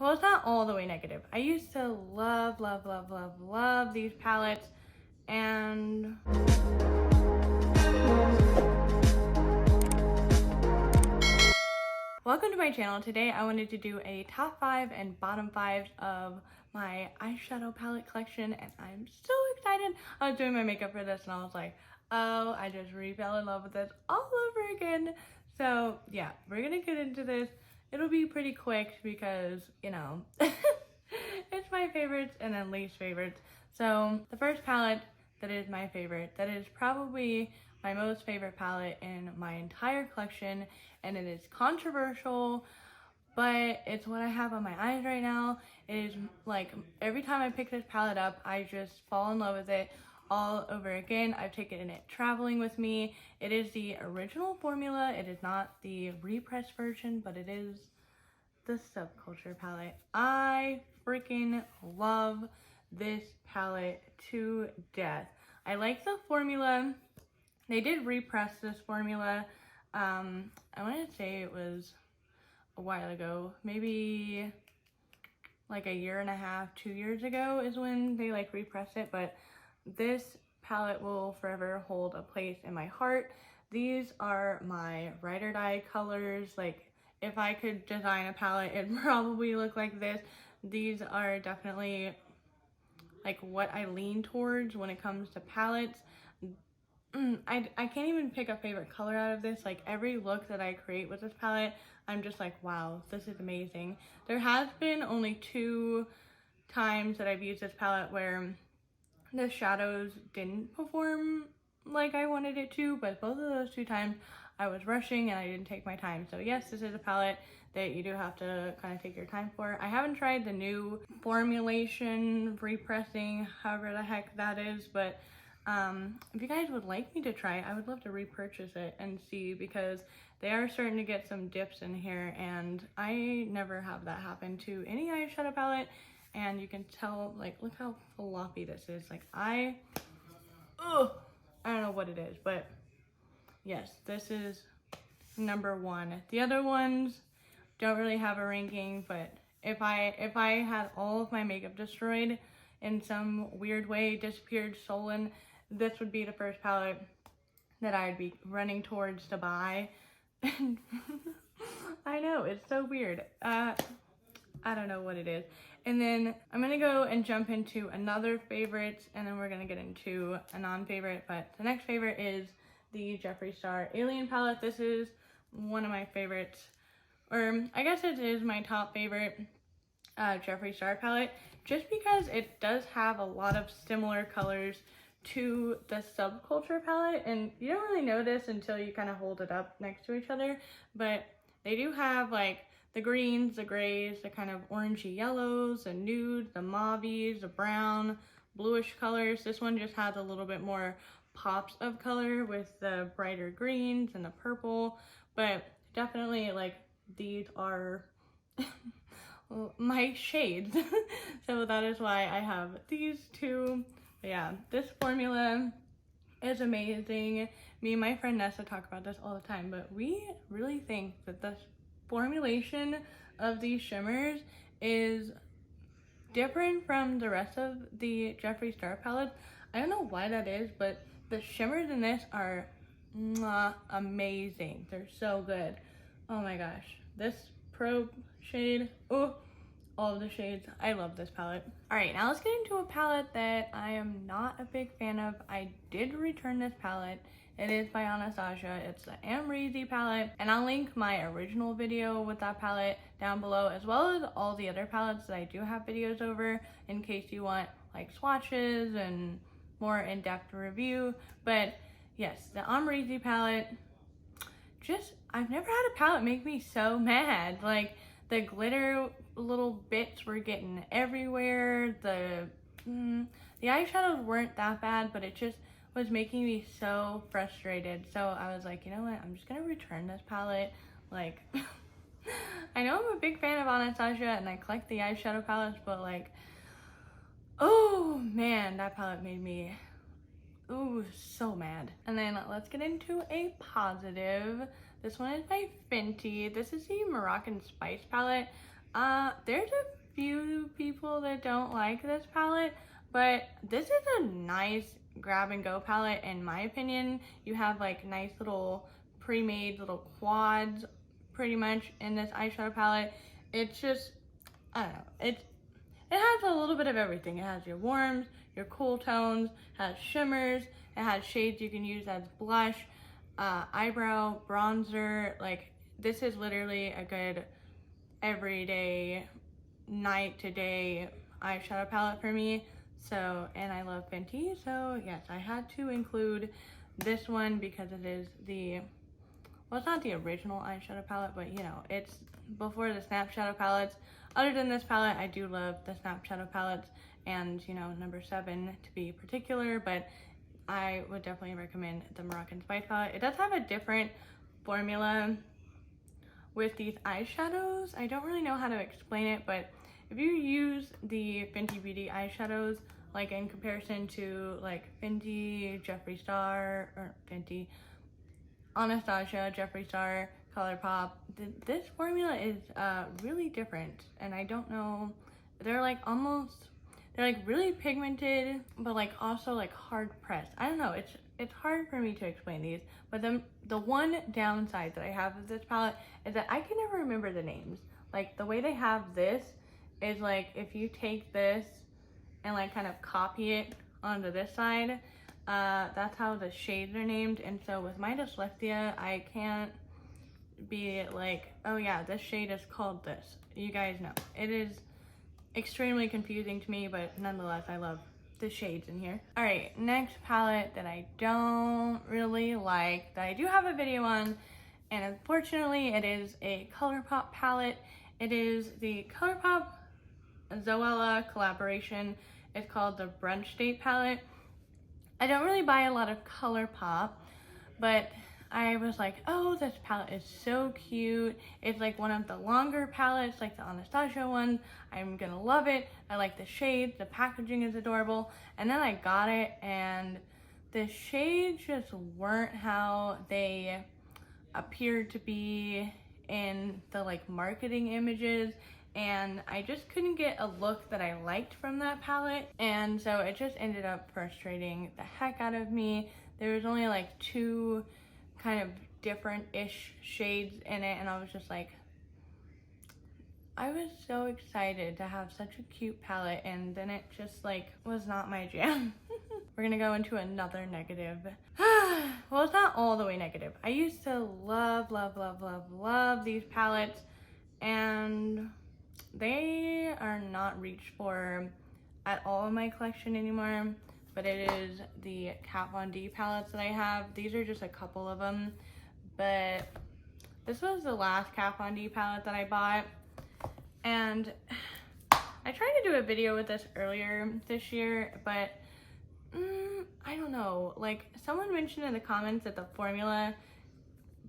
well, it's not all the way negative. I used to love, love, love, love, love these palettes, and welcome to my channel. Today I wanted to do a top 5 and bottom 5 of my eyeshadow palette collection, and I'm so excited. I was doing my makeup for this and I was like, oh, I just fell in love with this all over again. So yeah, we're gonna get into this. It'll be pretty quick because, you know, it's my favorites and then least favorites. So the first palette that is my favorite, that is probably my most favorite palette in my entire collection, and it is controversial, but it's what I have on my eyes right now. It is like every time I pick this palette up, I just fall in love with it all over again. I've taken it traveling with me. It is the original formula. It is not the repressed version, but it is the Subculture palette. I freaking love this palette to death. I like the formula. They did repress this formula. I want to say it was a while ago, maybe like a year and a half, 2 years ago is when they like repressed it, but this palette will forever hold a place in my heart. These are my ride or die colors. Like, if I could design a palette, it'd probably look like this. These are definitely like what I lean towards when it comes to palettes. I can't even pick a favorite color out of this. Like, every look that I create with this palette, I'm just like, wow, this is amazing. There has been only 2 times that I've used this palette where the shadows didn't perform like I wanted it to, but both of those 2 times I was rushing and I didn't take my time. So yes, this is a palette that you do have to kind of take your time for. I haven't tried the new formulation, repressing, however the heck that is, but if you guys would like me to try, I would love to repurchase it and see, because they are starting to get some dips in here, and I never have that happen to any eyeshadow palette. And you can tell, like, look how floppy this is. Like, I don't know what it is, but yes, this is number 1. The other ones don't really have a ranking, but if I had all of my makeup destroyed in some weird way, disappeared, stolen, this would be the first palette that I'd be running towards to buy. I know, it's so weird. I don't know what it is. And then I'm gonna go and jump into another favorite, and then we're gonna get into a non-favorite, but the next favorite is the Jeffree Star Alien palette. This is one of my favorites, or I guess it is my top favorite Jeffree Star palette, just because it does have a lot of similar colors to the Subculture palette, and you don't really notice until you kind of hold it up next to each other, but they do have like the greens, the grays, the kind of orangey yellows, the nudes, the mauves, the brown, bluish colors. This one just has a little bit more pops of color with the brighter greens and the purple, but definitely like these are my shades. So that is why I have these 2. But yeah, this formula is amazing. Me and my friend Nessa talk about this all the time, but we really think that this formulation of these shimmers is different from the rest of the Jeffree Star palettes. I don't know why that is, but the shimmers in this are amazing. They're so good. Oh my gosh. This Probe shade, oh, all of the shades. I love this palette. All right, now let's get into a palette that I am not a big fan of. I did return this palette. It is by Natasha. It's the Amrezy palette, and I'll link my original video with that palette down below, as well as all the other palettes that I do have videos over, in case you want like swatches and more in-depth review. But yes, the Amrezy palette, just, I've never had a palette make me so mad. Like, the glitter little bits were getting everywhere. The eyeshadows weren't that bad, but it just was making me so frustrated. So I was like, you know what, I'm just gonna return this palette. Like, I know I'm a big fan of Natasha and I collect the eyeshadow palettes, but like, oh man, that palette made me so mad. And then let's get into a positive. This one is by Fenty. This is the Moroccan Spice palette. There's a few people that don't like this palette, but this is a nice grab and go palette in my opinion. You have like nice little pre-made little quads pretty much in this eyeshadow palette. It's just, I don't know, it has a little bit of everything. It has your warms, your cool tones, has shimmers, it has shades you can use as blush, eyebrow, bronzer. Like, this is literally a good everyday, night to day eyeshadow palette for me. So, and I love Fenty, so yes, I had to include this one because it is the, well, it's not the original eyeshadow palette, but you know, it's before the Snap Shadow palettes. Other than this palette, I do love the Snap Shadow palettes and, you know, number 7 to be particular, but I would definitely recommend the Moroccan Spice palette. It does have a different formula with these eyeshadows. I don't really know how to explain it, but if you use the Fenty Beauty eyeshadows, like in comparison to like Fenty, Jeffree Star, or Fenty, Anastasia, Jeffree Star, Colourpop, this formula is really different, and I don't know, they're like almost, they're like really pigmented, but like also like hard pressed. I don't know, it's hard for me to explain these, but the one downside that I have of this palette is that I can never remember the names. Like, the way they have this is like, if you take this and like kind of copy it onto this side, that's how the shades are named. And so with my dyslexia, I can't be like, oh yeah, this shade is called this. You guys know, it is extremely confusing to me, but nonetheless, I love the shades in here. All right, next palette that I don't really like, that I do have a video on, and unfortunately it is a Colourpop palette. It is the Colourpop Zoella collaboration. It's called the Brunch Date palette. I don't really buy a lot of Colourpop, but I was like, oh, this palette is so cute. It's like one of the longer palettes, like the Anastasia one. I'm gonna love it. I like the shades, the packaging is adorable. And then I got it, and the shades just weren't how they appeared to be in the like marketing images, and I just couldn't get a look that I liked from that palette, and so it just ended up frustrating the heck out of me. There was only like 2 kind of different-ish shades in it, and I was just like, I was so excited to have such a cute palette, and then it just like was not my jam. We're gonna go into another negative. Well, it's not all the way negative. I used to love, love, love, love, love these palettes, and they are not reached for at all in my collection anymore. But it is the Kat Von D palettes that I have. These are just a couple of them, but this was the last Kat Von D palette that I bought, and I tried to do a video with this earlier this year, but I don't know, like someone mentioned in the comments that the formula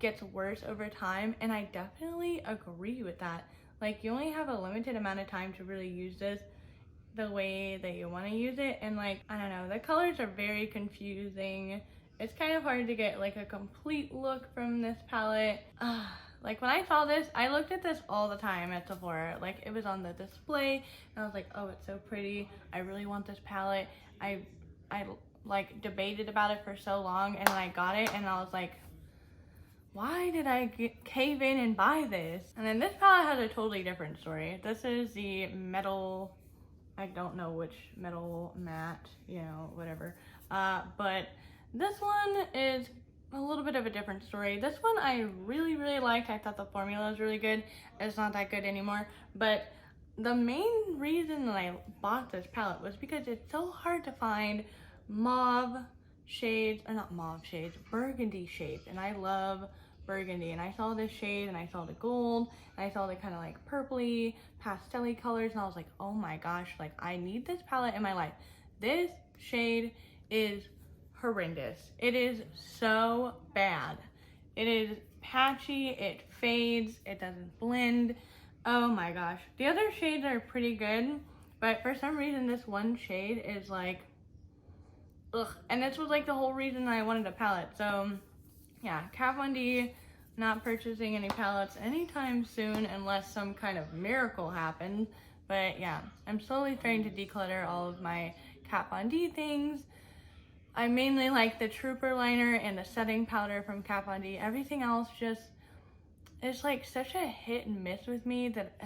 gets worse over time, and I definitely agree with that. Like, you only have a limited amount of time to really use this the way that you want to use it, and like, I don't know, the colors are very confusing. It's kind of hard to get like a complete look from this palette. Like, when I saw this, I looked at this all the time at Sephora. Like, it was on the display, and I was like, oh, it's so pretty. I really want this palette. I like debated about it for so long, and then I got it, and I was like, why did I cave in and buy this? And then this palette has a totally different story. This is the metal, I don't know which metal matte, you know, whatever. But this one is a little bit of a different story. This one I really, really liked. I thought the formula was really good. It's not that good anymore. But the main reason that I bought this palette was because it's so hard to find mauve shades, or not mauve shades, burgundy shades. And I love burgundy. And I saw this shade, and I saw the gold, and I saw the kind of like purpley, pastel-y colors, and I was like, oh my gosh, like I need this palette in my life. This shade is horrendous. It is so bad. It is patchy, it fades, it doesn't blend. Oh my gosh. The other shades are pretty good, but for some reason this one shade is like, ugh. And this was like the whole reason I wanted a palette. So yeah, Kat Von D, not purchasing any palettes anytime soon unless some kind of miracle happens. But yeah, I'm slowly starting to declutter all of my Kat Von D things. I mainly like the Trooper liner and the setting powder from Kat Von D. Everything else just, it's like such a hit and miss with me that,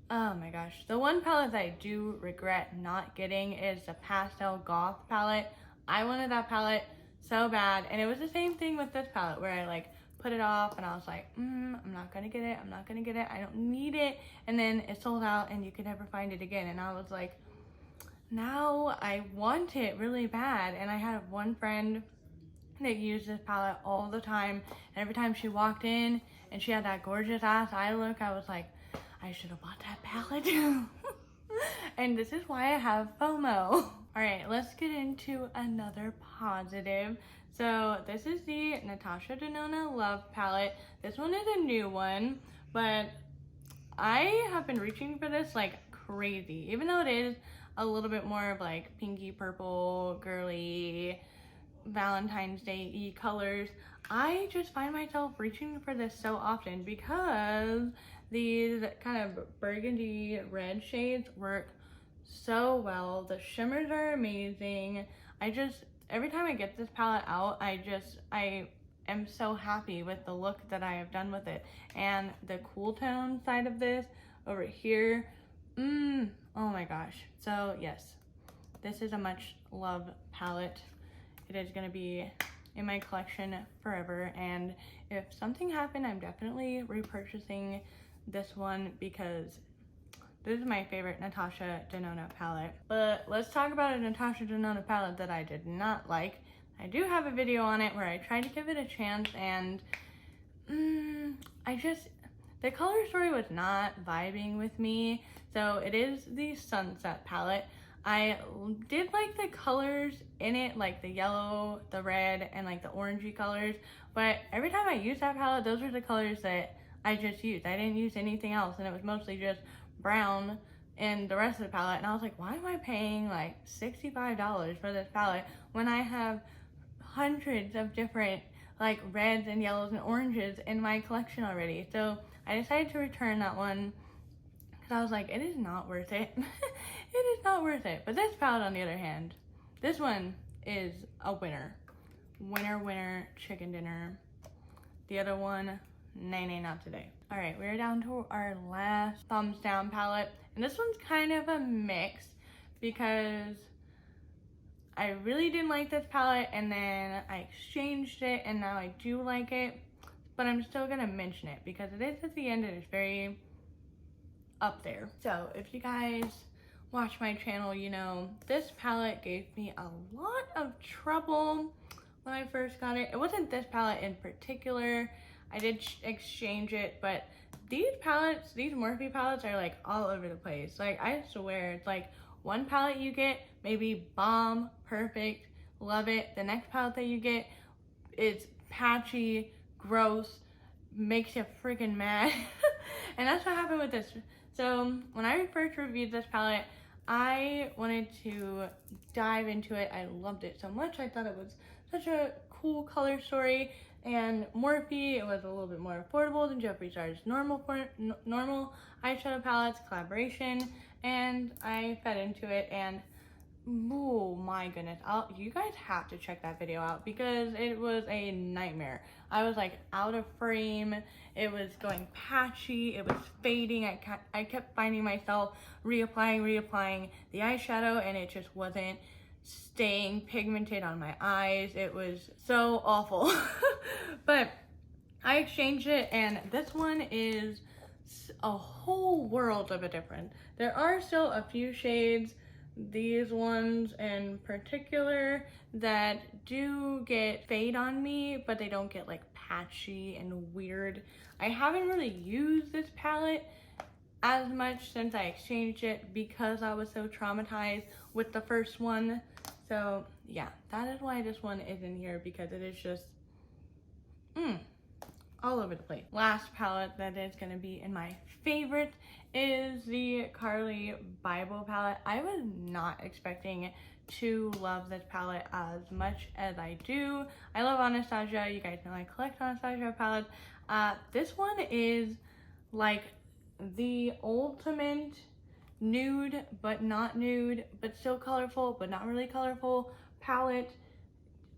oh my gosh. The one palette that I do regret not getting is the Pastel Goth palette. I wanted that palette so bad, and it was the same thing with this palette where I like put it off and I was like, I'm not gonna get it, I'm not gonna get it, I don't need it, and then it sold out and you could never find it again. And I was like, now I want it really bad. And I had one friend that used this palette all the time, and every time she walked in and she had that gorgeous ass eye look, I was like, I should have bought that palette. And this is why I have FOMO. All right, let's get into another positive. So this is the Natasha Denona Love palette. This one is a new one, but I have been reaching for this like crazy, even though it is a little bit more of like pinky purple, girly, Valentine's Day-y colors. I just find myself reaching for this so often because these kind of burgundy red shades work so well. The shimmers are amazing. Every time I get this palette out, I am so happy with the look that I have done with it. And the cool tone side of this over here, oh my gosh. So yes, this is a much loved palette. It is gonna be in my collection forever, and if something happened, I'm definitely repurchasing this one because this is my favorite Natasha Denona palette. But let's talk about a Natasha Denona palette that I did not like. I do have a video on it where I tried to give it a chance, and the color story was not vibing with me. So it is the Sunset palette. I did like the colors in it, like the yellow, the red, and like the orangey colors. But every time I used that palette, those were the colors that I just used. I didn't use anything else, and it was mostly just brown in the rest of the palette. And I was like, why am I paying like $65 for this palette when I have hundreds of different like reds and yellows and oranges in my collection already? So I decided to return that one because I was like, it is not worth it. It is not worth it. But this palette, on the other hand, this one is a winner. Winner, winner, chicken dinner. The other one, nay, nay, not today. All right, we're down to our last thumbs down palette. And this one's kind of a mix because I really didn't like this palette, and then I exchanged it, and now I do like it. But I'm still gonna mention it because it is at the end and it's very up there. So if you guys watch my channel, you know this palette gave me a lot of trouble when I first got it. It wasn't this palette in particular. I did exchange it, but these palettes, these Morphe palettes are like all over the place. Like I swear, it's like one palette you get, maybe bomb, perfect, love it. The next palette that you get, it's patchy, gross, makes you freaking mad. And that's what happened with this. So when I first reviewed this palette, I wanted to dive into it. I loved it so much. I thought it was such a cool color story. And Morphe, it was a little bit more affordable than Jeffree Star's normal eyeshadow palettes collaboration. And I fed into it, and oh my goodness, you guys have to check that video out because it was a nightmare. I was like out of frame, it was going patchy, it was fading. I kept finding myself reapplying the eyeshadow, and it just wasn't staying pigmented on my eyes. It was so awful. But I exchanged it, and this one is a whole world of a difference. There are still a few shades, these ones in particular, that do get fade on me, but they don't get like patchy and weird. I haven't really used this palette as much since I exchanged it because I was so traumatized with the first one. So yeah, that is why this one is in here, because it is just all over the place. Last palette that is going to be in my favorite is the Carly Bible palette. I was not expecting to love this palette as much as I do. I love Anastasia. You guys know I collect Anastasia palettes. This one is like the ultimate nude but not nude but still colorful but not really colorful palette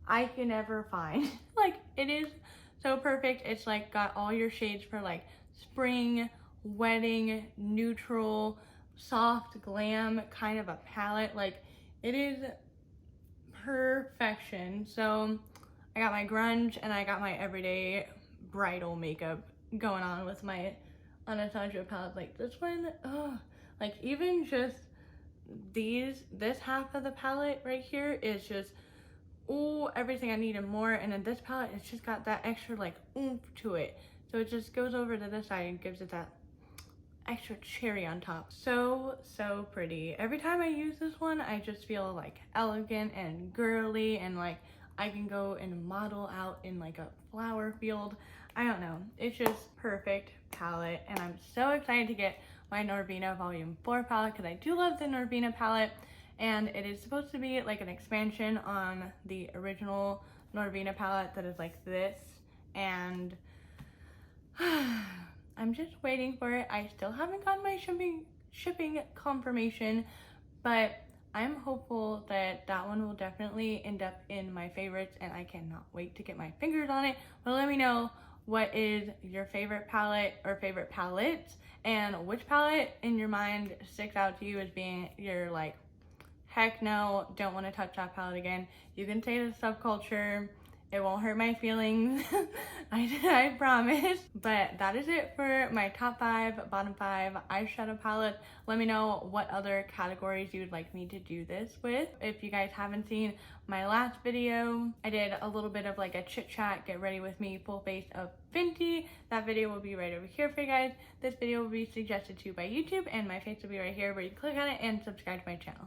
I can ever find. Like, it is so perfect. It's like got all your shades for like spring, wedding, neutral, soft, glam kind of a palette. Like, it is perfection. So I got my grunge and I got my everyday bridal makeup going on with my Anastasia palette. Like, this one, like even just this half of the palette right here is just everything I need and more. And then this palette, it's just got that extra like oomph to it, so it just goes over to this side and gives it that extra cherry on top. So pretty. Every time I use this one, I just feel like elegant and girly, and like I can go and model out in like a flower field. I don't know, it's just perfect palette, and I'm so excited to get my Norvina Volume 4 palette because I do love the Norvina palette. And it is supposed to be like an expansion on the original Norvina palette that is like this. And I'm just waiting for it. I still haven't gotten my shipping confirmation, but I'm hopeful that that one will definitely end up in my favorites, and I cannot wait to get my fingers on it. But let me know what is your favorite palette or favorite palettes, and which palette in your mind sticks out to you as being your like, heck no, don't want to touch that palette again. You can say the subculture. It won't hurt my feelings. I promise. But that is it for my top 5, bottom 5 eyeshadow palette. Let me know what other categories you would like me to do this with. If you guys haven't seen my last video, I did a little bit of like a chit chat, get ready with me, full face of Fenty. That video will be right over here for you guys. This video will be suggested to you by YouTube, and my face will be right here where you can click on it and subscribe to my channel.